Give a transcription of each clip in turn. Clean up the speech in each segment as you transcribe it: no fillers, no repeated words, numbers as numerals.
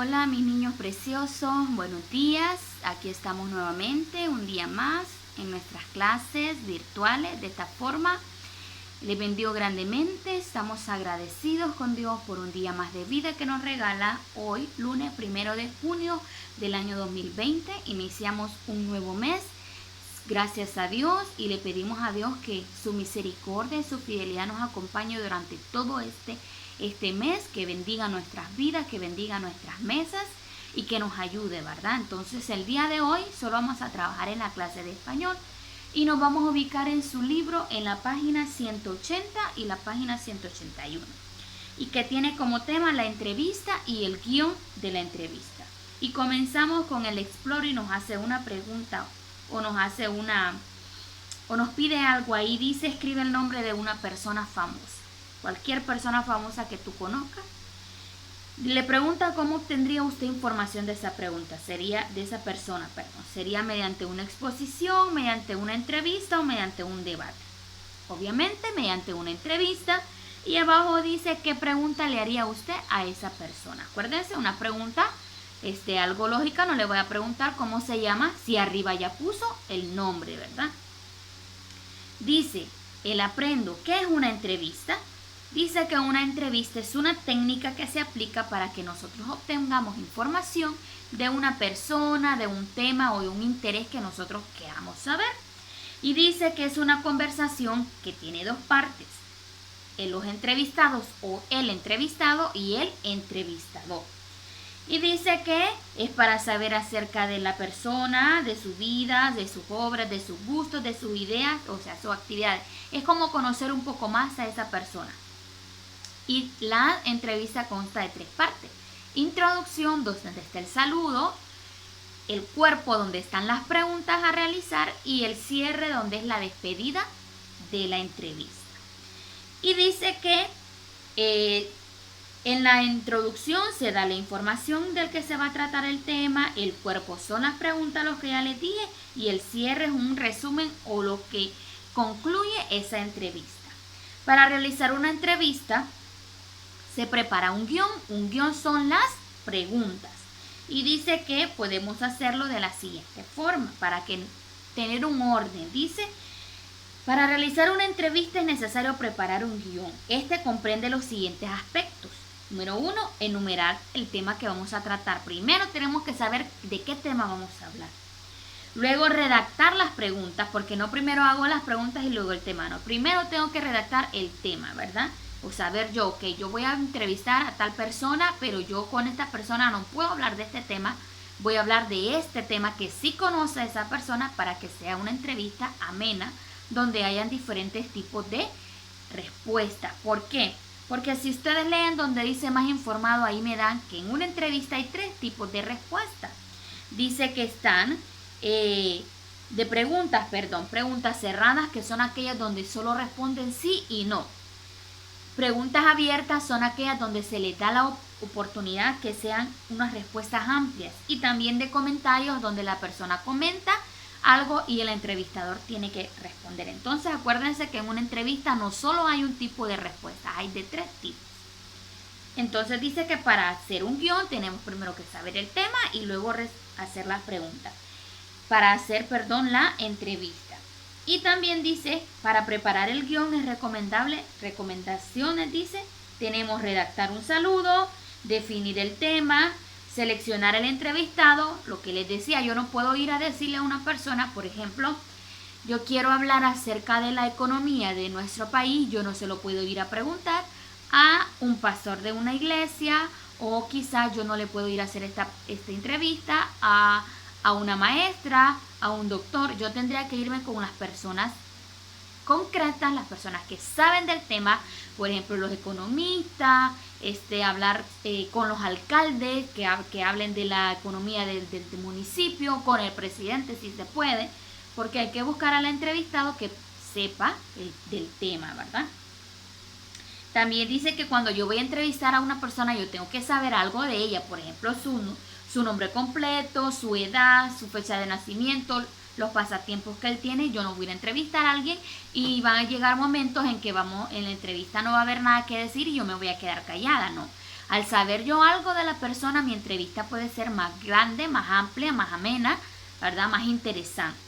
Hola mis niños preciosos, buenos días. Aquí estamos nuevamente un día más en nuestras clases virtuales. De esta forma, les bendigo grandemente. Estamos agradecidos con Dios por un día más de vida que nos regala hoy, lunes 1 de junio del año 2020. Iniciamos un nuevo mes. Gracias a Dios y le pedimos a Dios que su misericordia y su fidelidad nos acompañe durante todo este mes, que bendiga nuestras vidas, que bendiga nuestras mesas y que nos ayude, ¿verdad? Entonces el día de hoy solo vamos a trabajar en la clase de español y nos vamos a ubicar en su libro en la página 180 y la página 181 y que tiene como tema la entrevista y el guión de la entrevista. Y comenzamos con el Explorer y nos hace una pregunta o nos pide algo ahí. Dice: escribe el nombre de una persona famosa, cualquier persona famosa que tú conozcas. Le pregunta cómo obtendría usted información de esa persona. Sería mediante una exposición, mediante una entrevista o mediante un debate. Obviamente mediante una entrevista. Y abajo dice qué pregunta le haría usted a esa persona. Acuérdense, una pregunta algo lógica. No le voy a preguntar cómo se llama si arriba ya puso el nombre, ¿verdad? Dice el aprendo. ¿Qué es una entrevista? Dice que una entrevista es una técnica que se aplica para que nosotros obtengamos información de una persona, de un tema o de un interés que nosotros queramos saber. Y dice que es una conversación que tiene dos partes: los entrevistados o el entrevistado y el entrevistador. Y dice que es para saber acerca de la persona, de su vida, de sus obras, de sus gustos, de sus ideas, o sea, sus actividades. Es como conocer un poco más a esa persona. Y la entrevista consta de 3 partes: introducción, donde está el saludo; el cuerpo, donde están las preguntas a realizar; y el cierre, donde es la despedida de la entrevista. Y dice que en la introducción se da la información del que se va a tratar el tema; el cuerpo son las preguntas, los que ya les dije; y el cierre es un resumen o lo que concluye esa entrevista. Para realizar una entrevista se prepara un guión. Un guión son las preguntas. Y dice que podemos hacerlo de la siguiente forma para tener un orden. Dice: para realizar una entrevista es necesario preparar un guión. Este comprende los siguientes aspectos. Número 1, enumerar el tema que vamos a tratar. Primero tenemos que saber de qué tema vamos a hablar. Luego redactar las preguntas, porque no primero hago las preguntas y luego el tema. No, primero tengo que redactar el tema, ¿verdad? O saber yo que yo voy a entrevistar a tal persona, pero yo con esta persona no puedo hablar de este tema. Voy a hablar de este tema que sí conoce a esa persona, para que sea una entrevista amena, donde hayan diferentes tipos de respuestas. ¿Por qué? Porque si ustedes leen donde dice más informado, ahí me dan que en una entrevista hay 3 tipos de respuestas. Dice que están preguntas cerradas, que son aquellas donde solo responden sí y no. Preguntas abiertas son aquellas donde se les da la oportunidad que sean unas respuestas amplias. Y también de comentarios, donde la persona comenta algo y el entrevistador tiene que responder. Entonces acuérdense que en una entrevista no solo hay un tipo de respuesta, hay de 3 tipos. Entonces dice que para hacer un guión tenemos primero que saber el tema y luego hacer las preguntas para hacer, la entrevista. Y también dice, para preparar el guión es recomendable, recomendaciones dice, tenemos redactar un saludo, definir el tema, seleccionar el entrevistado. Lo que les decía, yo no puedo ir a decirle a una persona, por ejemplo, yo quiero hablar acerca de la economía de nuestro país, yo no se lo puedo ir a preguntar a un pastor de una iglesia, o quizás yo no le puedo ir a hacer esta entrevista a una maestra, a un doctor. Yo tendría que irme con las personas concretas, las personas que saben del tema, por ejemplo los economistas, hablar con los alcaldes que hablen de la economía del municipio, con el presidente si se puede, porque hay que buscar al entrevistado que sepa del tema, ¿verdad? También dice que cuando yo voy a entrevistar a una persona, yo tengo que saber algo de ella, por ejemplo su nombre completo, su edad, su fecha de nacimiento, los pasatiempos que él tiene. Yo no voy a entrevistar a alguien y van a llegar momentos en que en la entrevista no va a haber nada que decir y yo me voy a quedar callada, no. Al saber yo algo de la persona, mi entrevista puede ser más grande, más amplia, más amena, ¿verdad? Más interesante.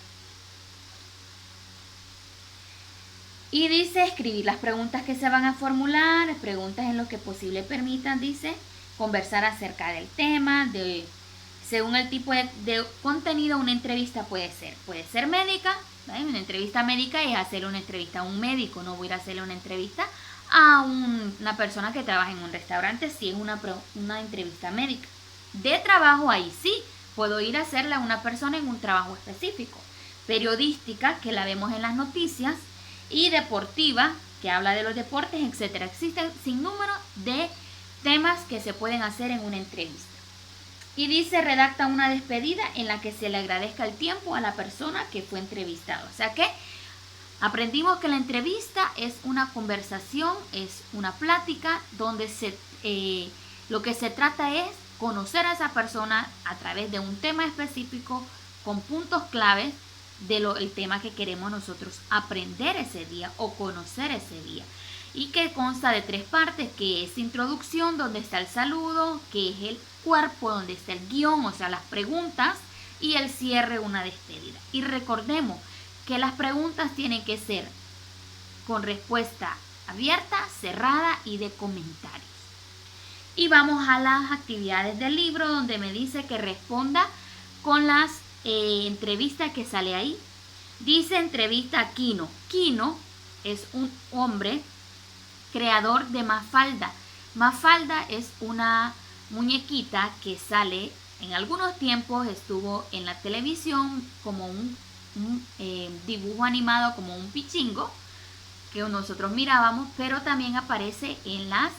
Y dice escribir las preguntas que se van a formular, preguntas en lo que posible permitan, dice, conversar acerca del tema, según el tipo de contenido. Una entrevista puede ser médica, ¿vale? Una entrevista médica es hacer una entrevista a un médico, no voy a ir a hacerle una entrevista a una persona que trabaja en un restaurante, si es una entrevista médica. De trabajo, ahí sí, puedo ir a hacerle a una persona en un trabajo específico. Periodística, que la vemos en las noticias, y deportiva, que habla de los deportes, etc. Existen sin número de temas que se pueden hacer en una entrevista. Y dice, redacta una despedida en la que se le agradezca el tiempo a la persona que fue entrevistada. O sea que aprendimos que la entrevista es una conversación, es una plática donde lo que se trata es conocer a esa persona a través de un tema específico con puntos claves del tema que queremos nosotros aprender ese día o conocer ese día, y que consta de 3 partes, que es introducción, donde está el saludo, que es el cuerpo, donde está el guión, o sea, las preguntas, y el cierre, una despedida. Y recordemos que las preguntas tienen que ser con respuesta abierta, cerrada y de comentarios. Y vamos a las actividades del libro, donde me dice que responda con las entrevistas que sale ahí. Dice entrevista a Kino. Kino es un hombre creador de Mafalda. Mafalda es una muñequita que sale, en algunos tiempos estuvo en la televisión como un dibujo animado, como un pichingo que nosotros mirábamos, pero también aparece en las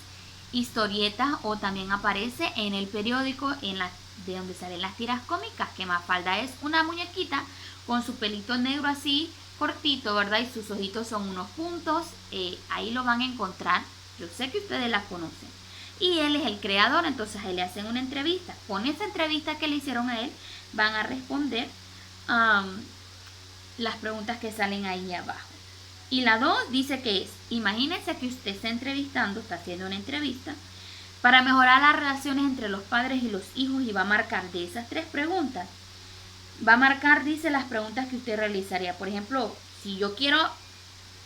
historietas o también aparece en el periódico, de donde salen las tiras cómicas, que Mafalda es una muñequita con su pelito negro así cortito, ¿verdad? Y sus ojitos son unos puntos, ahí lo van a encontrar, yo sé que ustedes la conocen. Y él es el creador, entonces a él le hacen una entrevista. Con esa entrevista que le hicieron a él, van a responder las preguntas que salen ahí abajo. Y la 2 dice que es, imagínense que usted está entrevistando, está haciendo una entrevista para mejorar las relaciones entre los padres y los hijos, y va a marcar de esas 3 preguntas. Va a marcar, dice, las preguntas que usted realizaría. Por ejemplo, si yo quiero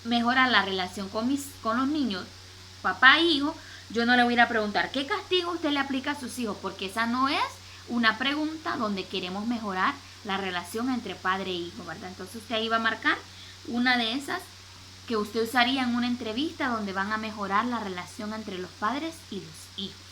mejorar la relación con los niños, papá e hijo, yo no le voy a ir a preguntar qué castigo usted le aplica a sus hijos, porque esa no es una pregunta donde queremos mejorar la relación entre padre e hijo, ¿verdad? Entonces usted ahí va a marcar una de esas que usted usaría en una entrevista donde van a mejorar la relación entre los padres y los hijos.